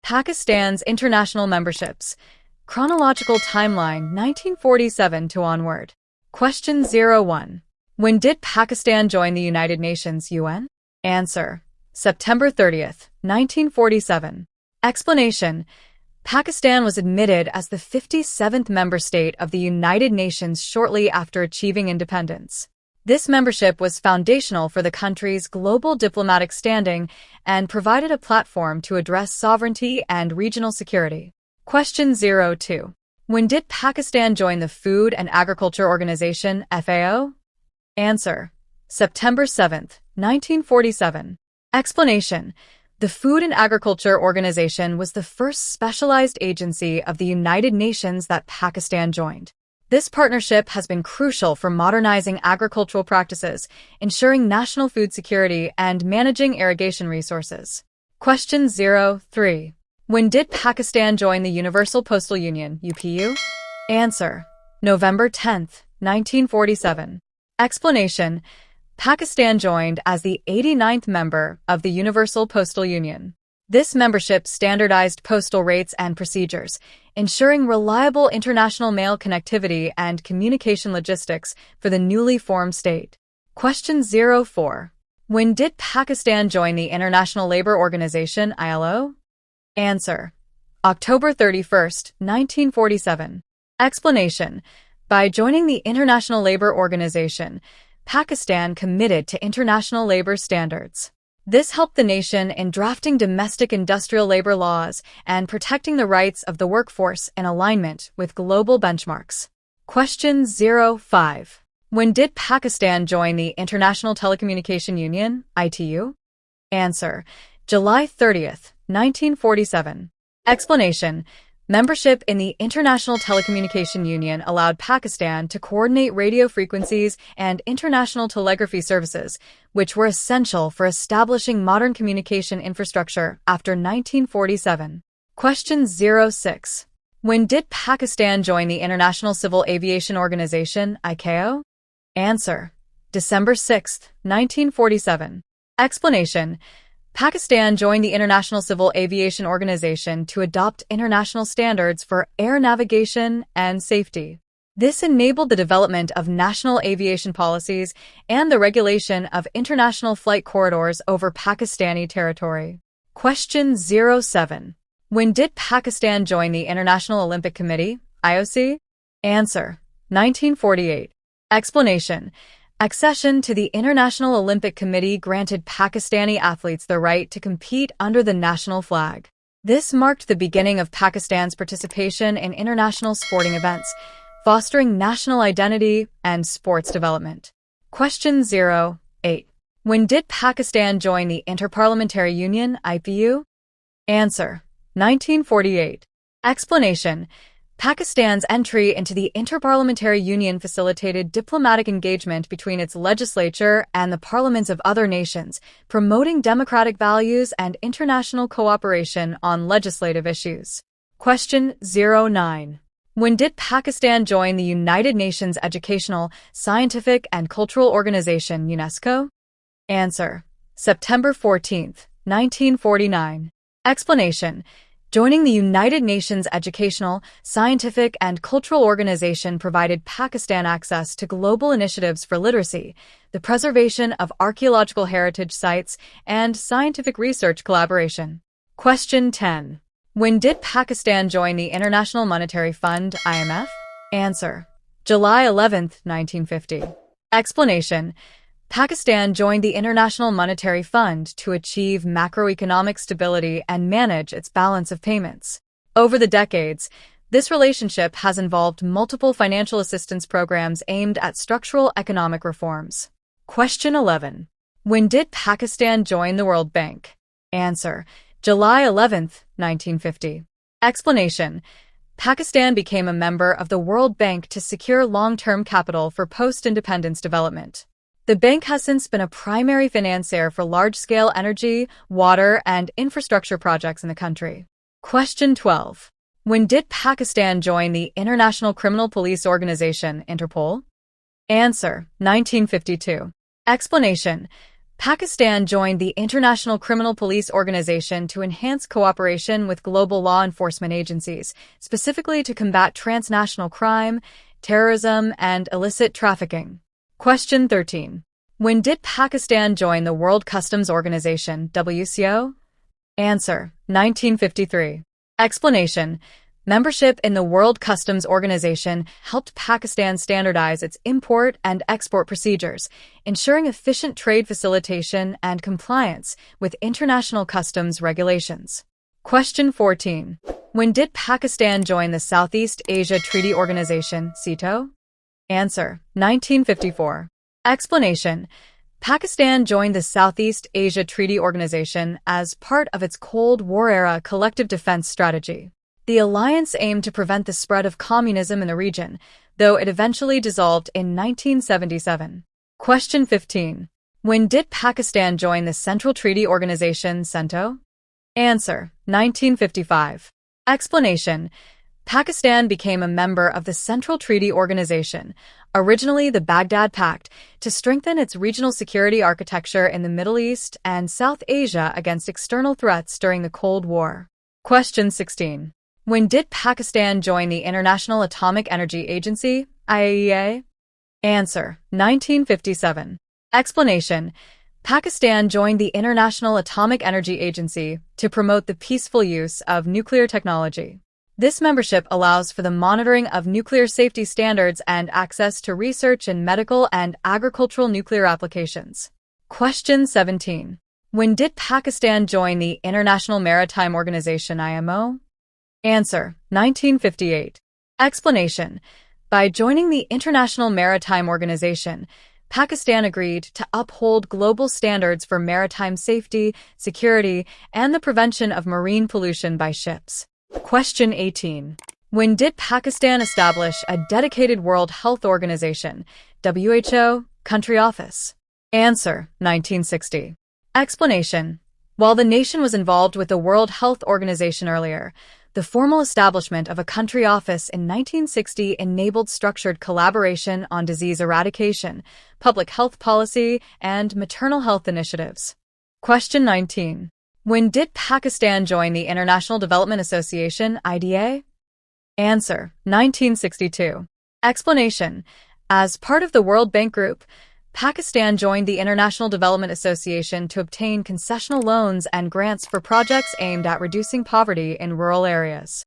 Pakistan's international memberships. Chronological timeline 1947 to onward. Question 01. When did Pakistan join the United Nations UN? Answer: September 30th, 1947. Explanation: Pakistan was admitted as the 57th member state of the United Nations shortly after achieving independence. This membership was foundational for the country's global diplomatic standing and provided a platform to address sovereignty and regional security. Question 02. When did Pakistan join the Food and Agriculture Organization, FAO? Answer: September 7th, 1947. Explanation: the Food and Agriculture Organization was the first specialized agency of the United Nations that Pakistan joined. This partnership has been crucial for modernizing agricultural practices, ensuring national food security, and managing irrigation resources. Question 03. When did Pakistan join the Universal Postal Union, UPU? Answer: November 10th, 1947. Explanation: Pakistan joined as the 89th member of the Universal Postal Union. This membership standardized postal rates and procedures, ensuring reliable international mail connectivity and communication logistics for the newly formed state. Question 04. When did Pakistan join the International Labour Organization, ILO? Answer: October 31st, 1947. Explanation: by joining the International Labour Organization, Pakistan committed to international labor standards. This helped the nation in drafting domestic industrial labor laws and protecting the rights of the workforce in alignment with global benchmarks. Question 05. When did Pakistan join the International Telecommunication Union, ITU? Answer: July 30th, 1947. Explanation: membership in the International Telecommunication Union allowed Pakistan to coordinate radio frequencies and international telegraphy services, which were essential for establishing modern communication infrastructure after 1947. Question 06. When did Pakistan join the International Civil Aviation Organization, ICAO? Answer: December 6th, 1947. Explanation: Pakistan joined the International Civil Aviation Organization to adopt international standards for air navigation and safety. This enabled the development of national aviation policies and the regulation of international flight corridors over Pakistani territory. Question 07. When did Pakistan join the International Olympic Committee, IOC? Answer: 1948. Explanation: accession to the International Olympic Committee granted Pakistani athletes the right to compete under the national flag. This marked the beginning of Pakistan's participation in international sporting events, fostering national identity and sports development. Question 08. When did Pakistan join the Interparliamentary Union, IPU? Answer: 1948. Explanation: Pakistan's entry into the Interparliamentary Union facilitated diplomatic engagement between its legislature and the parliaments of other nations, promoting democratic values and international cooperation on legislative issues. Question 09. When did Pakistan join the United Nations Educational, Scientific and Cultural Organization, UNESCO? Answer: September 14th, 1949. Explanation: joining the United Nations Educational, Scientific and Cultural Organization provided Pakistan access to global initiatives for literacy, the preservation of archaeological heritage sites, and scientific research collaboration. Question 10. When did Pakistan join the International Monetary Fund, IMF? Answer: July 11th, 1950. Explanation: Pakistan joined the International Monetary Fund to achieve macroeconomic stability and manage its balance of payments. Over the decades, this relationship has involved multiple financial assistance programs aimed at structural economic reforms. Question 11. When did Pakistan join the World Bank? Answer: July 11th, 1950. Explanation: Pakistan became a member of the World Bank to secure long-term capital for post-independence development. The bank has since been a primary financier for large-scale energy, water, and infrastructure projects in the country. Question 12. When did Pakistan join the International Criminal Police Organization, Interpol? Answer: 1952. Explanation: Pakistan joined the International Criminal Police Organization to enhance cooperation with global law enforcement agencies, specifically to combat transnational crime, terrorism, and illicit trafficking. Question 13. When did Pakistan join the World Customs Organization, WCO? Answer: 1953. Explanation: membership in the World Customs Organization helped Pakistan standardize its import and export procedures, ensuring efficient trade facilitation and compliance with international customs regulations. Question 14. When did Pakistan join the Southeast Asia Treaty Organization, SEATO? Answer: 1954. Explanation: Pakistan joined the Southeast Asia Treaty Organization as part of its Cold War-era collective defense strategy. The alliance aimed to prevent the spread of communism in the region, though it eventually dissolved in 1977. Question 15. When did Pakistan join the Central Treaty Organization, CENTO? Answer: 1955. Explanation: Pakistan became a member of the Central Treaty Organization, originally the Baghdad Pact, to strengthen its regional security architecture in the Middle East and South Asia against external threats during the Cold War. Question 16. When did Pakistan join the International Atomic Energy Agency, IAEA? Answer: 1957. Explanation: Pakistan joined the International Atomic Energy Agency to promote the peaceful use of nuclear technology. This membership allows for the monitoring of nuclear safety standards and access to research in medical and agricultural nuclear applications. Question 17. When did Pakistan join the International Maritime Organization, IMO? Answer: 1958. Explanation: by joining the International Maritime Organization, Pakistan agreed to uphold global standards for maritime safety, security, and the prevention of marine pollution by ships. Question 18. When did Pakistan establish a dedicated World Health Organization, WHO, country office? Answer: 1960. Explanation: while the nation was involved with the World Health Organization earlier, the formal establishment of a country office in 1960 enabled structured collaboration on disease eradication, public health policy, and maternal health initiatives. Question 19. When did Pakistan join the International Development Association, IDA? Answer: 1962. Explanation: as part of the World Bank Group, Pakistan joined the International Development Association to obtain concessional loans and grants for projects aimed at reducing poverty in rural areas.